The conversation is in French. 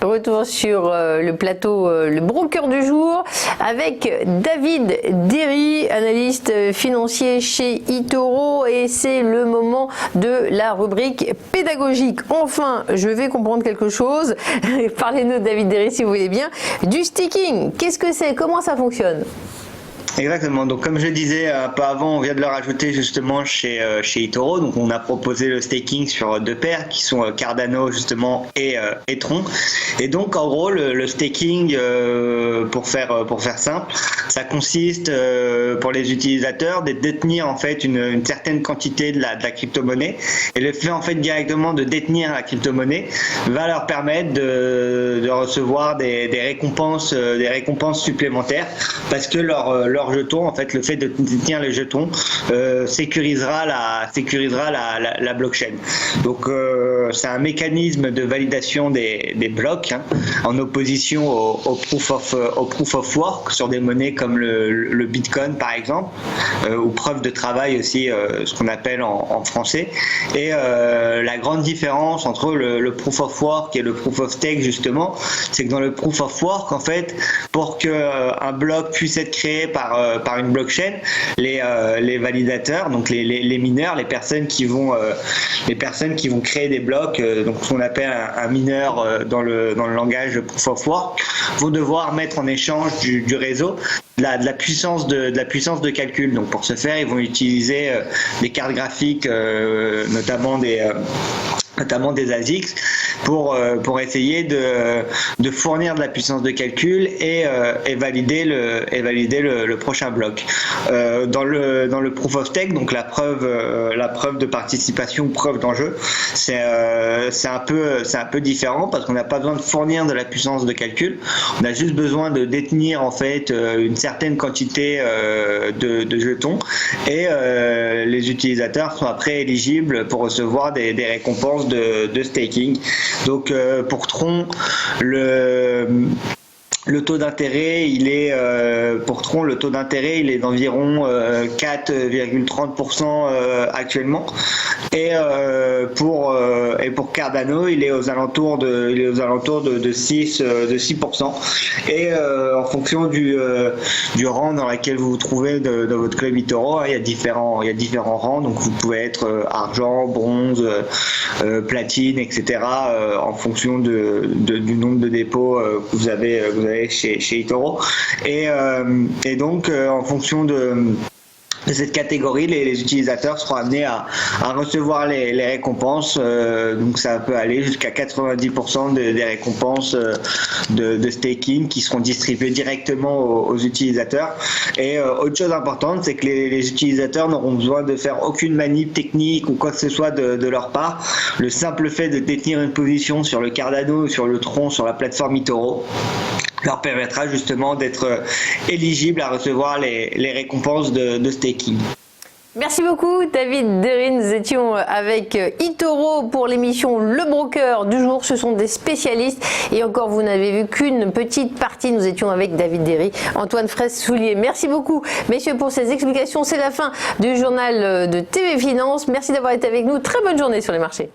Retour sur le plateau, le broker du jour, avec David Derry, analyste financier chez eToro, et c'est le moment de la rubrique pédagogique. Enfin, je vais comprendre quelque chose. Parlez-nous, David Derry, si vous voulez bien, du staking. Qu'est-ce que c'est? Comment ça fonctionne? Exactement. Donc, comme je disais un peu avant, on vient de le rajouter justement chez eToro. Donc, on a proposé le staking sur deux paires qui sont Cardano justement et Tron. Et donc, en gros, le staking, pour faire simple, ça consiste pour les utilisateurs de détenir en fait une certaine quantité de la crypto-monnaie. Et le fait en fait directement de détenir la crypto-monnaie va leur permettre de recevoir des récompenses supplémentaires, parce que leur jeton, en fait, le fait de détenir les jetons sécurisera la blockchain. Donc c'est un mécanisme de validation des blocs, hein, en opposition au proof of work sur des monnaies comme le Bitcoin par exemple, ou preuve de travail aussi, ce qu'on appelle en français. Et la grande différence entre le proof of work et le proof of stake justement, c'est que dans le proof of work, en fait, pour que un bloc puisse être créé par une blockchain, les validateurs, donc les mineurs, les personnes qui vont créer des blocs, donc ce qu'on appelle un mineur dans le langage proof of work, vont devoir mettre en échange du réseau de la puissance de calcul. Donc pour ce faire, ils vont utiliser des cartes graphiques, notamment des ASICs, pour essayer de fournir de la puissance de calcul et valider le prochain bloc. Dans le proof of stake, donc la preuve de participation, preuve d'enjeu, c'est un peu différent, parce qu'on n'a pas besoin de fournir de la puissance de calcul, on a juste besoin de détenir en fait une certaine quantité de jetons, et les utilisateurs sont après éligibles pour recevoir des récompenses de staking. Donc pour Tron, le taux d'intérêt, il est d'environ 4,30% actuellement, et pour Cardano, il est aux alentours de 6%. Et en fonction du rang dans lequel vous vous trouvez dans votre club eToro, il y a différents rangs. Donc vous pouvez être argent, bronze, platine, etc. En fonction du nombre de dépôts que vous avez chez eToro, et donc en fonction de cette catégorie, les utilisateurs seront amenés à recevoir les récompenses. Donc ça peut aller jusqu'à 90% des récompenses de staking qui seront distribuées directement aux utilisateurs. Et autre chose importante, c'est que les utilisateurs n'auront besoin de faire aucune manip technique ou quoi que ce soit de leur part. Le simple fait de détenir une position sur le Cardano ou sur le Tron, sur la plateforme eToro, leur permettra justement d'être éligibles à recevoir les récompenses de staking. Merci beaucoup, David Derry. Nous étions avec eToro pour l'émission Le Broker du jour. Ce sont des spécialistes, et encore, vous n'avez vu qu'une petite partie. Nous étions avec David Derry, Antoine Fraisse-Soulier. Merci beaucoup, messieurs, pour ces explications. C'est la fin du journal de TV Finance. Merci d'avoir été avec nous. Très bonne journée sur les marchés.